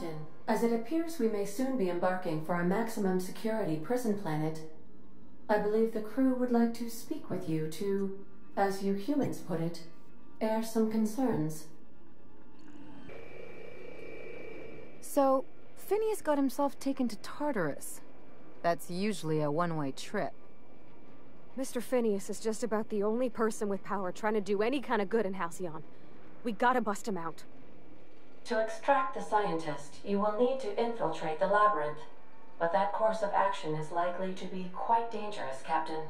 Captain, as it appears we may soon be embarking for a maximum security prison planet, I believe the crew would like to speak with you to, as you humans put it, air some concerns. So, Phineas got himself taken to Tartarus. That's usually a one-way trip. Mr. Phineas is just about the only person with power trying to do any kind of good in Halcyon. We gotta bust him out. To extract the scientist, you will need to infiltrate the labyrinth. But that course of action is likely to be quite dangerous, Captain.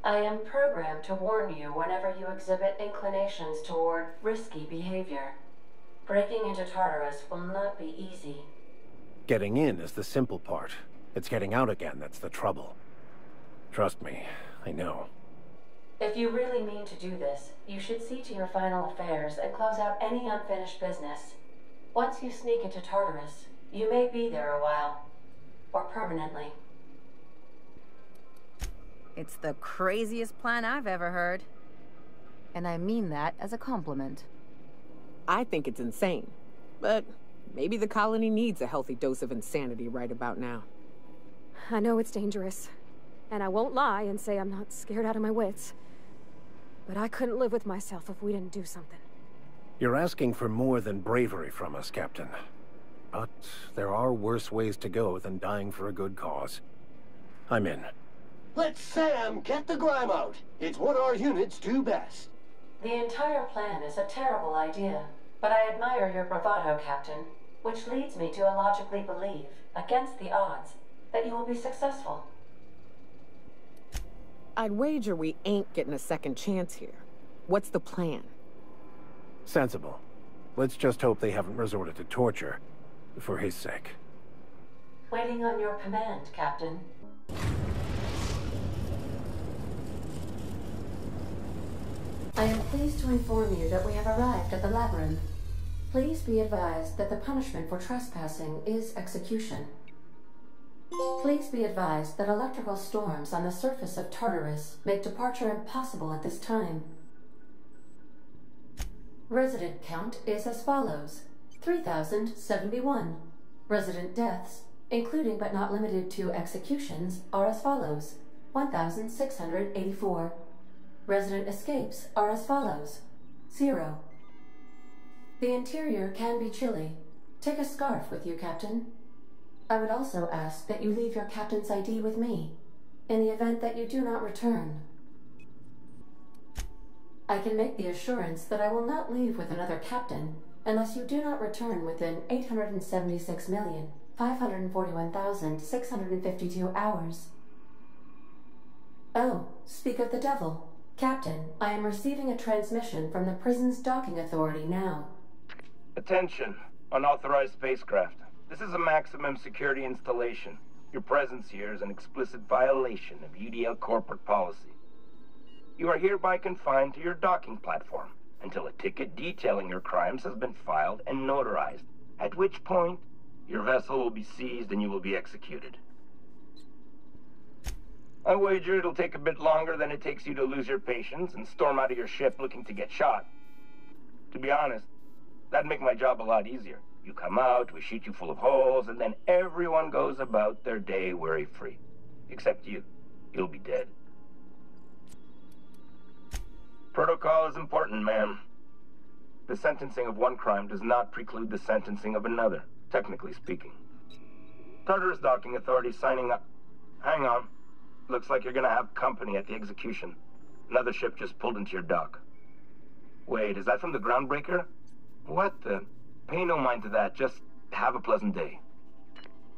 I am programmed to warn you whenever you exhibit inclinations toward risky behavior. Breaking into Tartarus will not be easy. Getting in is the simple part. It's getting out again that's the trouble. Trust me, I know. If you really mean to do this, you should see to your final affairs and close out any unfinished business. Once you sneak into Tartarus, you may be there a while. Or permanently. It's the craziest plan I've ever heard. And I mean that as a compliment. I think it's insane. But maybe the colony needs a healthy dose of insanity right about now. I know it's dangerous. And I won't lie and say I'm not scared out of my wits. But I couldn't live with myself if we didn't do something. You're asking for more than bravery from us, Captain. But there are worse ways to go than dying for a good cause. I'm in. Let Sam get the grime out. It's what our units do best. The entire plan is a terrible idea, but I admire your bravado, Captain, which leads me to illogically believe, against the odds, that you will be successful. I'd wager we ain't getting a second chance here. What's the plan? Sensible. Let's just hope they haven't resorted to torture, for his sake. Waiting on your command, Captain. I am pleased to inform you that we have arrived at the labyrinth. Please be advised that the punishment for trespassing is execution. Please be advised that electrical storms on the surface of Tartarus make departure impossible at this time. Resident count is as follows: 3,071. Resident deaths, including but not limited to executions, are as follows: 1,684. Resident escapes are as follows: 0. The interior can be chilly. Take a scarf with you, Captain. I would also ask that you leave your captain's ID with me, in the event that you do not return. I can make the assurance that I will not leave with another captain unless you do not return within 876,541,652 hours. Oh, speak of the devil. Captain, I am receiving a transmission from the prison's docking authority now. Attention, unauthorized spacecraft. This is a maximum security installation. Your presence here is an explicit violation of UDL corporate policy. You are hereby confined to your docking platform until a ticket detailing your crimes has been filed and notarized, at which point your vessel will be seized and you will be executed. I wager it'll take a bit longer than it takes you to lose your patience and storm out of your ship looking to get shot. To be honest, that'd make my job a lot easier. You come out, we shoot you full of holes, and then everyone goes about their day worry-free. Except you. You'll be dead. Protocol is important, ma'am. The sentencing of one crime does not preclude the sentencing of another, technically speaking. Tartarus Docking Authority signing up. Hang on. Looks like you're gonna have company at the execution. Another ship just pulled into your dock. Wait, is that from the Groundbreaker? What the? Pay no mind to that, just have a pleasant day.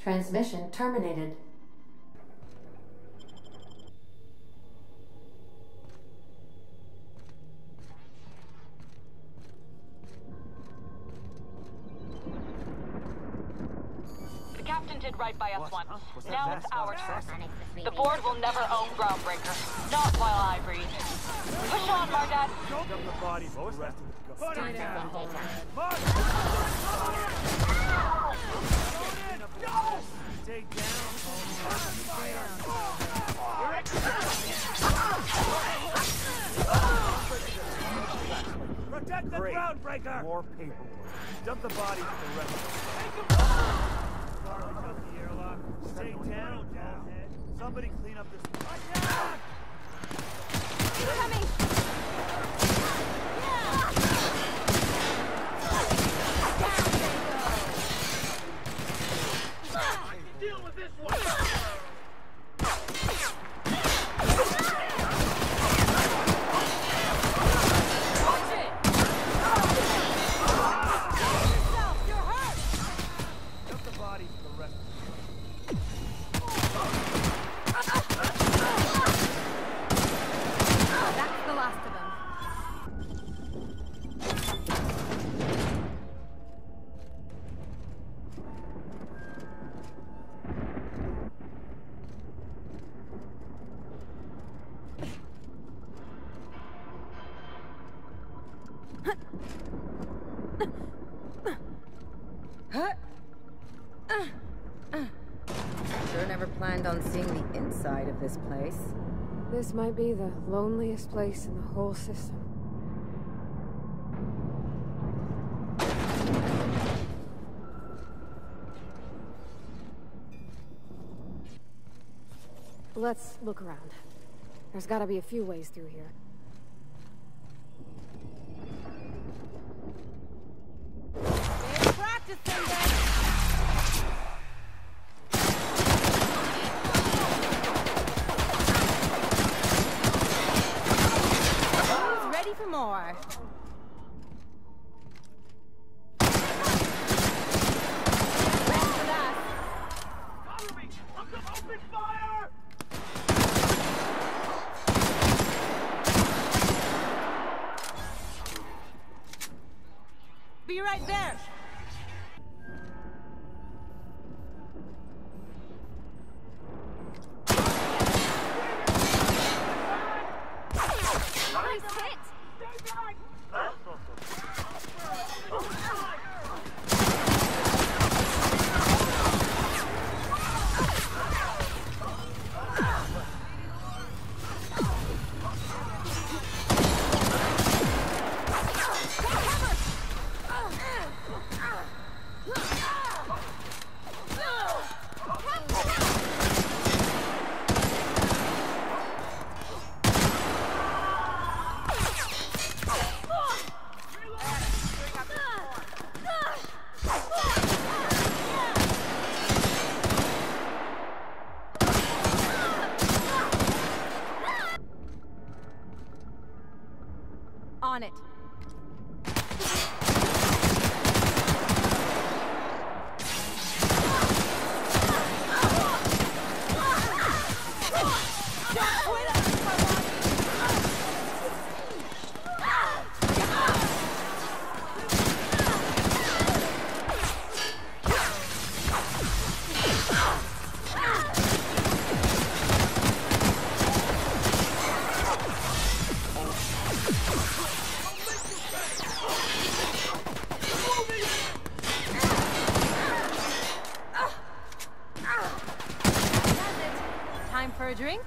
Transmission terminated. The captain did right by us once. Now it's our turn. The board will never own Groundbreaker. Not while I breathe. Push on, Margat. Protect the Groundbreaker! More paperwork. Dump the body to the rest of them. Take them! Garbage out the airlock. Stay down, head. Somebody clean up this. Watch out! Coming! Deal with this one! Sure never planned on seeing the inside of this place. This might be the loneliest place in the whole system. Let's look around. There's gotta be a few ways through here. More. Cover me! Open fire! Be right there. On it. Time for a drink?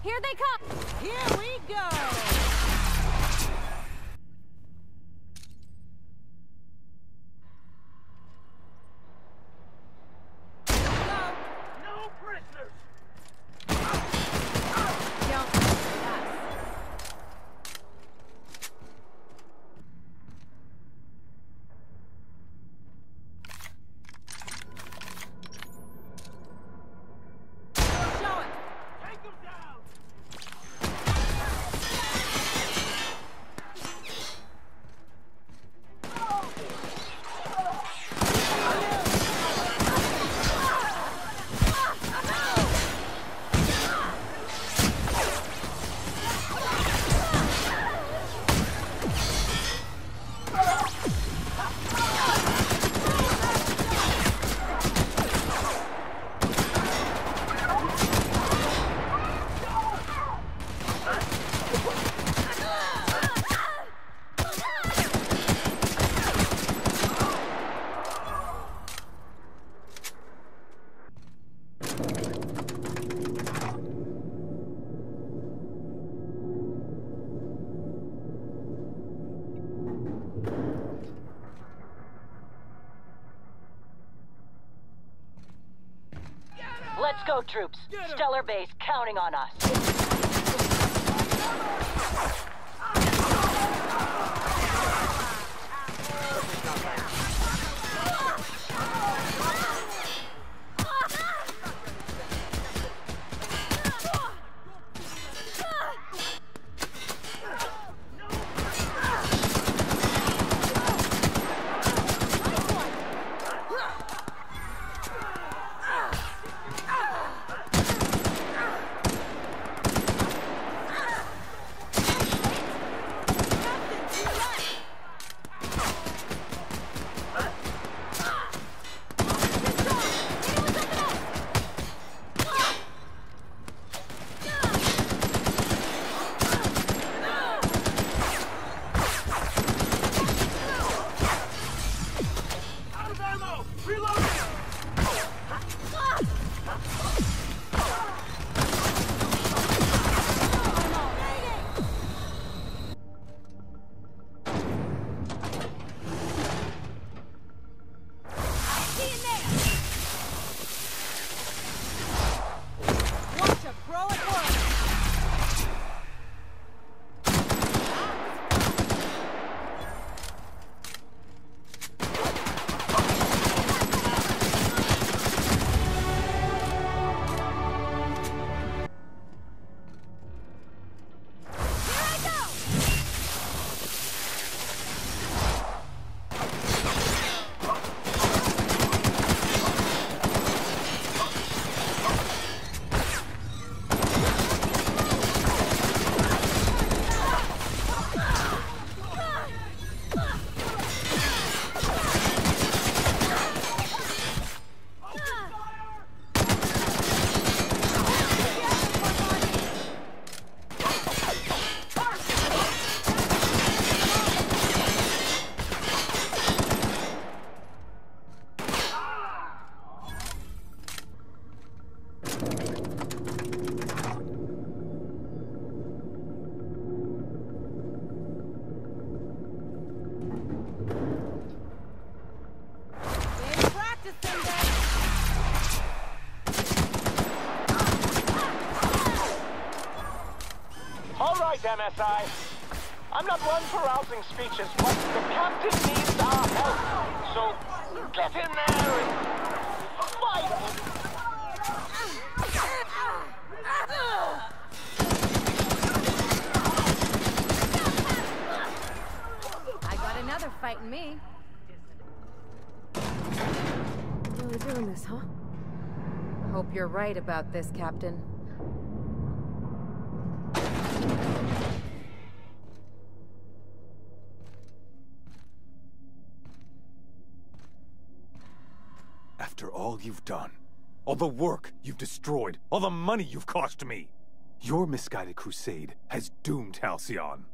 Here they come! Here we go! No prisoners! Show it! Take them down! Let's go, troops. Stellar Base counting on us. MSI. I'm not one for rousing speeches, but the captain needs our help. So get in there and fight! I got another fight in me. Really doing this, huh? Hope you're right about this, Captain. After all you've done, all the work you've destroyed, all the money you've cost me, your misguided crusade has doomed Halcyon.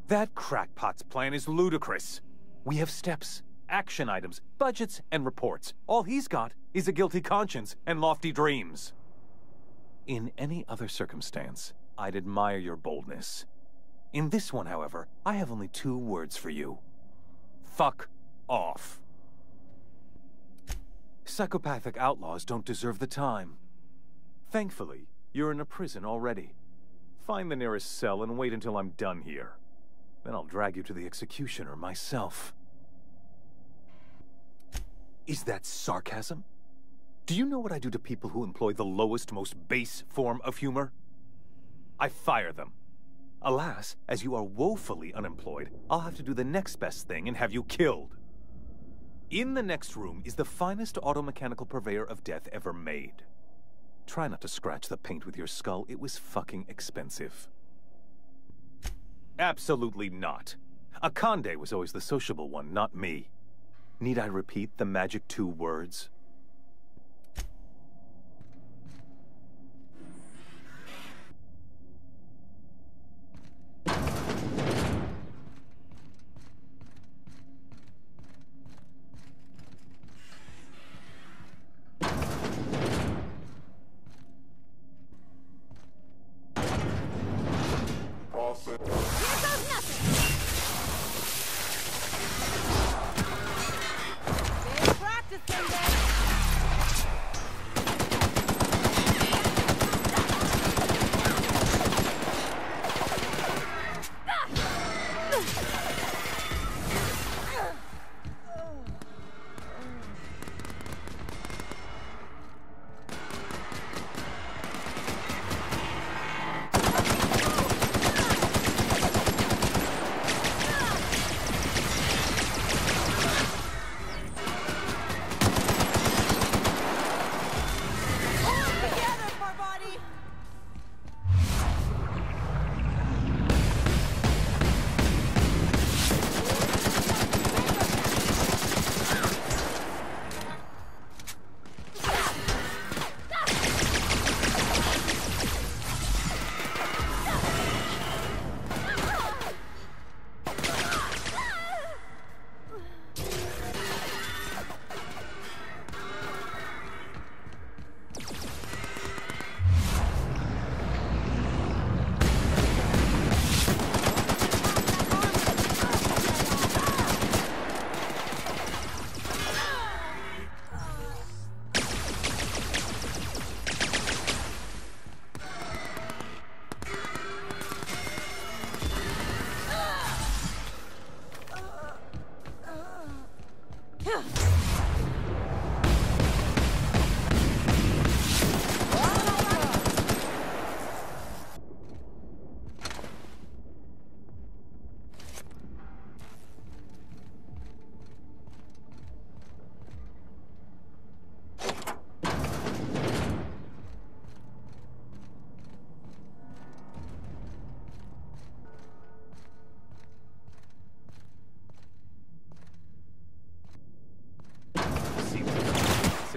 That crackpot's plan is ludicrous. We have steps, action items, budgets, and reports. All he's got is a guilty conscience and lofty dreams. In any other circumstance, I'd admire your boldness. In this one, however, I have only 2 words for you. Fuck off. Psychopathic outlaws don't deserve the time. Thankfully, you're in a prison already. Find the nearest cell and wait until I'm done here. Then I'll drag you to the executioner myself. Is that sarcasm? Do you know what I do to people who employ the lowest, most base form of humor? I fire them. Alas, as you are woefully unemployed, I'll have to do the next best thing and have you killed. In the next room is the finest automechanical purveyor of death ever made. Try not to scratch the paint with your skull. It was fucking expensive. Absolutely not. Akande was always the sociable one, not me. Need I repeat the magic 2 words? Big practice, then.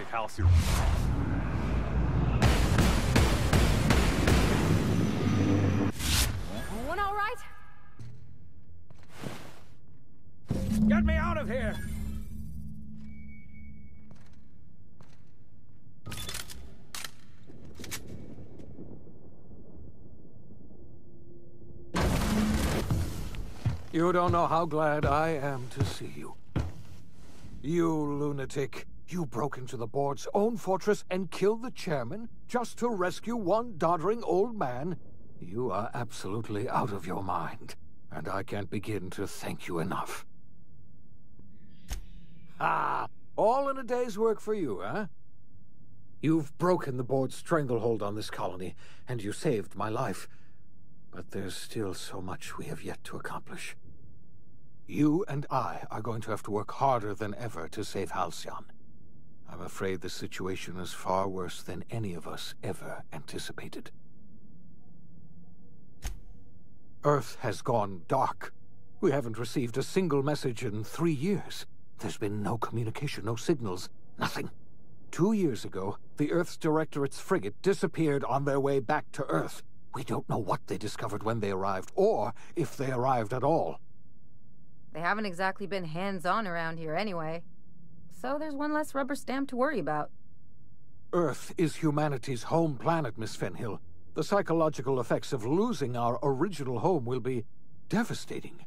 Halcyon. Everyone all right? Get me out of here! You don't know how glad I am to see you. You lunatic. You broke into the board's own fortress and killed the chairman just to rescue one doddering old man? You are absolutely out of your mind, and I can't begin to thank you enough. Ah, all in a day's work for you, huh? You've broken the board's stranglehold on this colony, and you saved my life. But there's still so much we have yet to accomplish. You and I are going to have to work harder than ever to save Halcyon. I'm afraid the situation is far worse than any of us ever anticipated. Earth has gone dark. We haven't received a single message in 3 years. There's been no communication, no signals, nothing. 2 years ago, the Earth's Directorate's frigate disappeared on their way back to Earth. We don't know what they discovered when they arrived, or if they arrived at all. They haven't exactly been hands-on around here anyway. So there's one less rubber stamp to worry about. Earth is humanity's home planet, Miss Fenhill. The psychological effects of losing our original home will be devastating.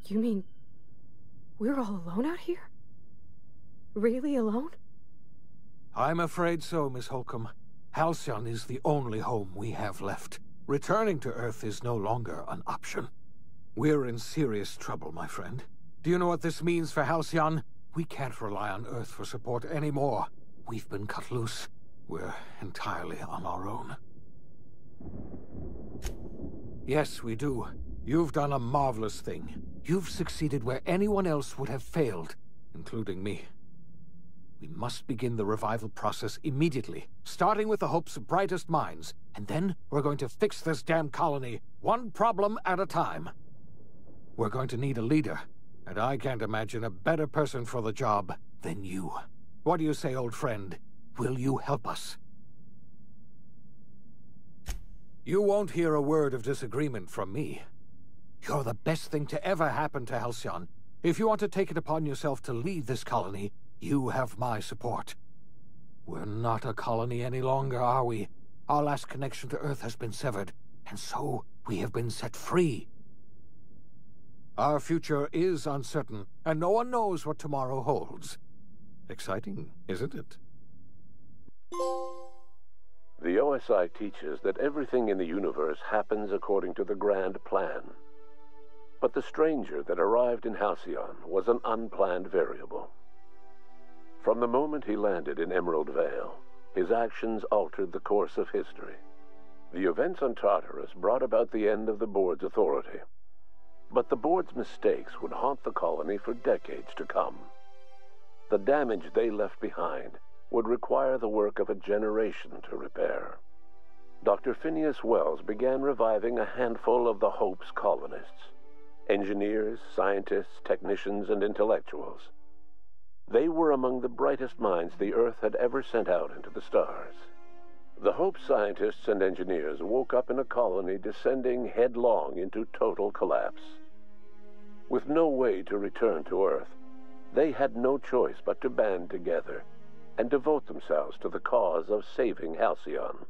You mean we're all alone out here? Really alone? I'm afraid so, Miss Holcomb. Halcyon is the only home we have left. Returning to Earth is no longer an option. We're in serious trouble, my friend. Do you know what this means for Halcyon? We can't rely on Earth for support anymore. We've been cut loose. We're entirely on our own. Yes, we do. You've done a marvelous thing. You've succeeded where anyone else would have failed, including me. We must begin the revival process immediately, starting with the Hope's brightest minds, and then we're going to fix this damn colony, one problem at a time. We're going to need a leader. And I can't imagine a better person for the job than you. What do you say, old friend? Will you help us? You won't hear a word of disagreement from me. You're the best thing to ever happen to Halcyon. If you want to take it upon yourself to lead this colony, you have my support. We're not a colony any longer, are we? Our last connection to Earth has been severed, and so we have been set free. Our future is uncertain, and no one knows what tomorrow holds. Exciting, isn't it? The OSI teaches that everything in the universe happens according to the grand plan. But the stranger that arrived in Halcyon was an unplanned variable. From the moment he landed in Emerald Vale, his actions altered the course of history. The events on Tartarus brought about the end of the board's authority. But the board's mistakes would haunt the colony for decades to come. The damage they left behind would require the work of a generation to repair. Dr. Phineas Wells began reviving a handful of the Hope's colonists. Engineers, scientists, technicians, and intellectuals. They were among the brightest minds the Earth had ever sent out into the stars. The Hope scientists and engineers woke up in a colony descending headlong into total collapse. With no way to return to Earth, they had no choice but to band together and devote themselves to the cause of saving Halcyon.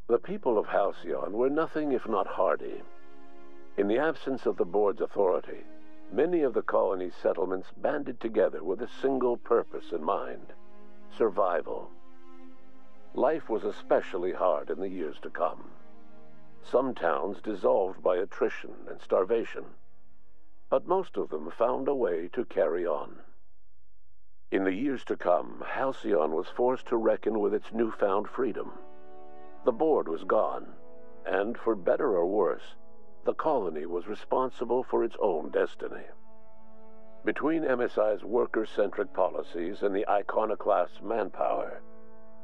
The people of Halcyon were nothing if not hardy. In the absence of the board's authority, many of the colony's settlements banded together with a single purpose in mind: survival. Life was especially hard in the years to come. Some towns dissolved by attrition and starvation, but most of them found a way to carry on. In the years to come, Halcyon was forced to reckon with its newfound freedom. The board was gone, and for better or worse, the colony was responsible for its own destiny. Between MSI's worker-centric policies and the iconoclast's manpower,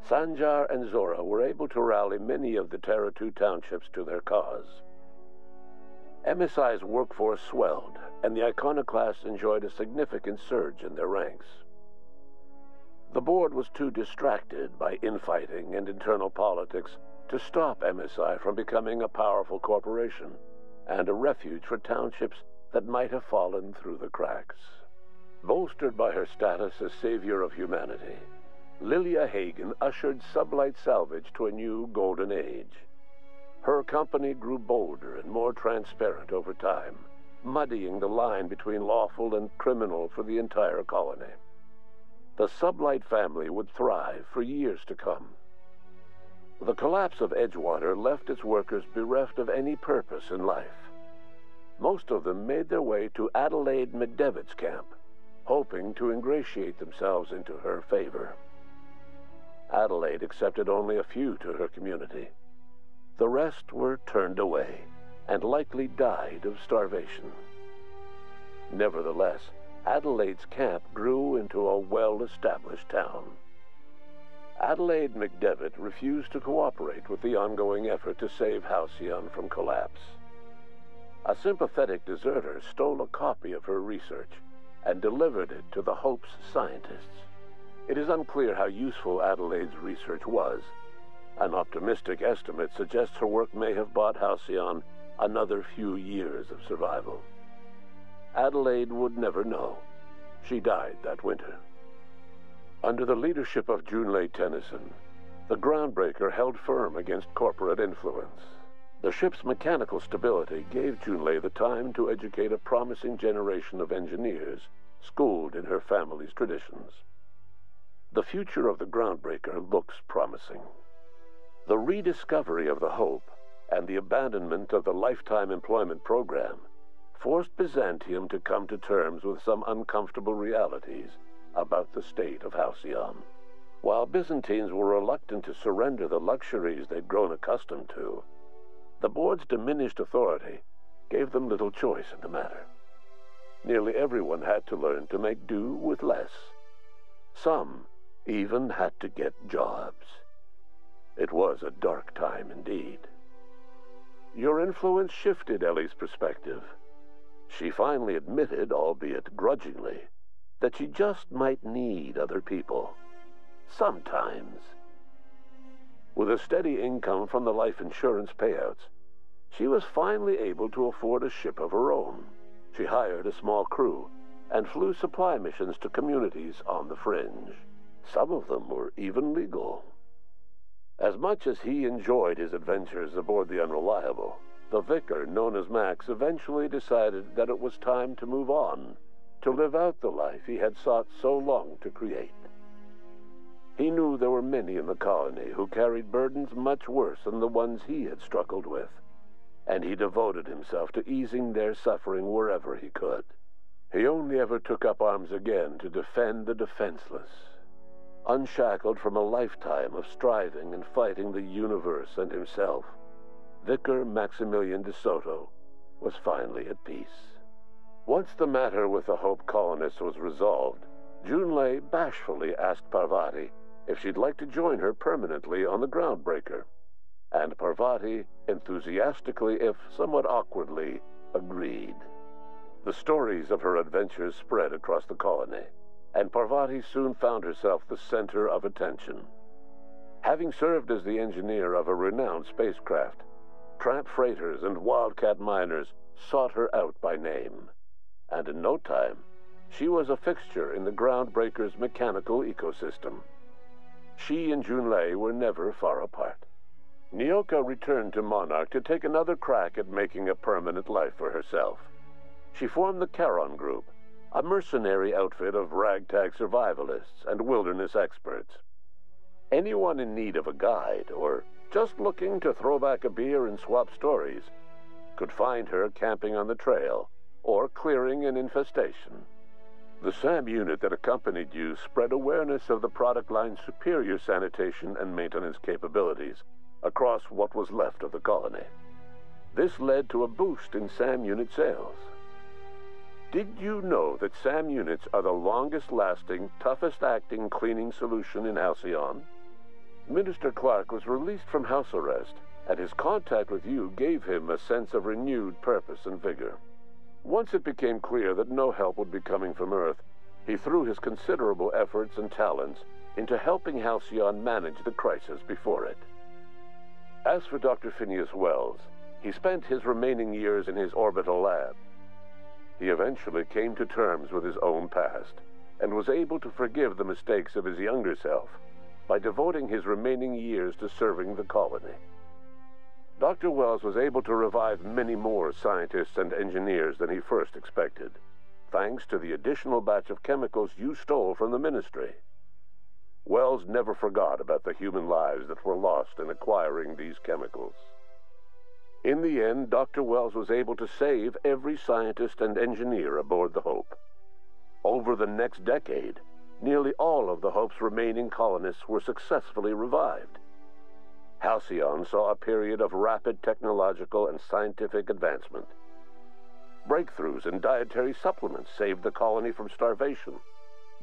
Sanjar and Zora were able to rally many of the Terra 2 townships to their cause. MSI's workforce swelled, and the iconoclasts enjoyed a significant surge in their ranks. The board was too distracted by infighting and internal politics to stop MSI from becoming a powerful corporation and a refuge for townships that might have fallen through the cracks. Bolstered by her status as savior of humanity, Lilia Hagen ushered sublight salvage to a new golden age. Her company grew bolder and more transparent over time, muddying the line between lawful and criminal for the entire colony. The Sublight family would thrive for years to come. The collapse of Edgewater left its workers bereft of any purpose in life. Most of them made their way to Adelaide McDevitt's camp, hoping to ingratiate themselves into her favor. Adelaide accepted only a few to her community. The rest were turned away and likely died of starvation. Nevertheless, Adelaide's camp grew into a well-established town. Adelaide McDevitt refused to cooperate with the ongoing effort to save Halcyon from collapse. A sympathetic deserter stole a copy of her research and delivered it to the Hope's scientists. It is unclear how useful Adelaide's research was. An optimistic estimate suggests her work may have bought Halcyon another few years of survival. Adelaide would never know. She died that winter. Under the leadership of Junlei Tennyson, the Groundbreaker held firm against corporate influence. The ship's mechanical stability gave Junlei the time to educate a promising generation of engineers schooled in her family's traditions. The future of the Groundbreaker looks promising. The rediscovery of the Hope and the abandonment of the lifetime employment program forced Byzantium to come to terms with some uncomfortable realities about the state of Halcyon. While Byzantines were reluctant to surrender the luxuries they'd grown accustomed to, the board's diminished authority gave them little choice in the matter. Nearly everyone had to learn to make do with less. Some even had to get jobs. It was a dark time indeed. Your influence shifted Ellie's perspective. She finally admitted, albeit grudgingly, that she just might need other people. Sometimes. With a steady income from the life insurance payouts, she was finally able to afford a ship of her own. She hired a small crew and flew supply missions to communities on the fringe. Some of them were even legal. As much as he enjoyed his adventures aboard the Unreliable, the vicar, known as Max, eventually decided that it was time to move on, to live out the life he had sought so long to create. He knew there were many in the colony who carried burdens much worse than the ones he had struggled with, and he devoted himself to easing their suffering wherever he could. He only ever took up arms again to defend the defenseless. Unshackled from a lifetime of striving and fighting the universe and himself, Vicar Maximilian de Soto was finally at peace. Once the matter with the Hope colonists was resolved, Junlei bashfully asked Parvati if she'd like to join her permanently on the Groundbreaker, and Parvati enthusiastically, if somewhat awkwardly, agreed. The stories of her adventures spread across the colony, and Parvati soon found herself the center of attention. Having served as the engineer of a renowned spacecraft, tramp freighters and wildcat miners sought her out by name, and in no time, she was a fixture in the Groundbreaker's mechanical ecosystem. She and Junlei were never far apart. Nyoka returned to Monarch to take another crack at making a permanent life for herself. She formed the Charon Group, a mercenary outfit of ragtag survivalists and wilderness experts. Anyone in need of a guide, or just looking to throw back a beer and swap stories, could find her camping on the trail or clearing an infestation. The SAM unit that accompanied you spread awareness of the product line's superior sanitation and maintenance capabilities across what was left of the colony. This led to a boost in SAM unit sales. Did you know that SAM units are the longest-lasting, toughest-acting cleaning solution in Halcyon? Minister Clark was released from house arrest, and his contact with you gave him a sense of renewed purpose and vigor. Once it became clear that no help would be coming from Earth, he threw his considerable efforts and talents into helping Halcyon manage the crisis before it. As for Dr. Phineas Wells, he spent his remaining years in his orbital lab. He eventually came to terms with his own past, and was able to forgive the mistakes of his younger self by devoting his remaining years to serving the colony. Dr. Wells was able to revive many more scientists and engineers than he first expected, thanks to the additional batch of chemicals you stole from the Ministry. Wells never forgot about the human lives that were lost in acquiring these chemicals. In the end, Dr. Wells was able to save every scientist and engineer aboard the Hope. Over the next decade, nearly all of the Hope's remaining colonists were successfully revived. Halcyon saw a period of rapid technological and scientific advancement. Breakthroughs in dietary supplements saved the colony from starvation.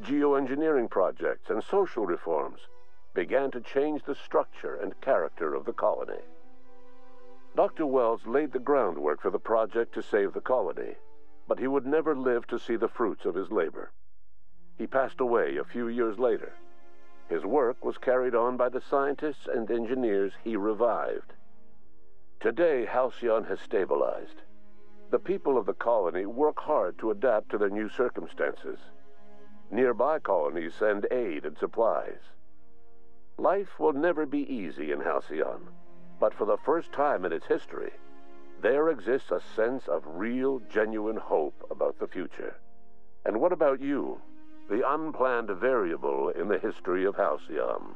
Geoengineering projects and social reforms began to change the structure and character of the colony. Dr. Wells laid the groundwork for the project to save the colony, but he would never live to see the fruits of his labor. He passed away a few years later. His work was carried on by the scientists and engineers he revived. Today, Halcyon has stabilized. The people of the colony work hard to adapt to their new circumstances. Nearby colonies send aid and supplies. Life will never be easy in Halcyon, but for the first time in its history, there exists a sense of real, genuine hope about the future. And what about you? The unplanned variable in the history of Halcyon.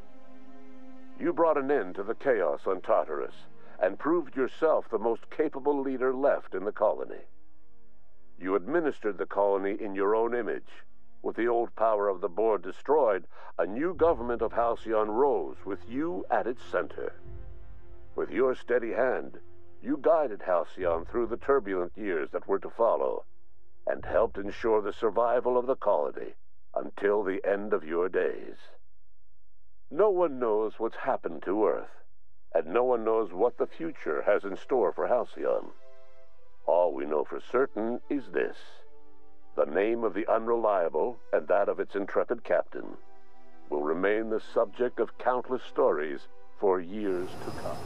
You brought an end to the chaos on Tartarus, and proved yourself the most capable leader left in the colony. You administered the colony in your own image. With the old power of the board destroyed, a new government of Halcyon rose with you at its center. With your steady hand, you guided Halcyon through the turbulent years that were to follow, and helped ensure the survival of the colony until the end of your days. No one knows what's happened to Earth, and no one knows what the future has in store for Halcyon. All we know for certain is this: the name of the Unreliable and that of its intrepid captain will remain the subject of countless stories for years to come.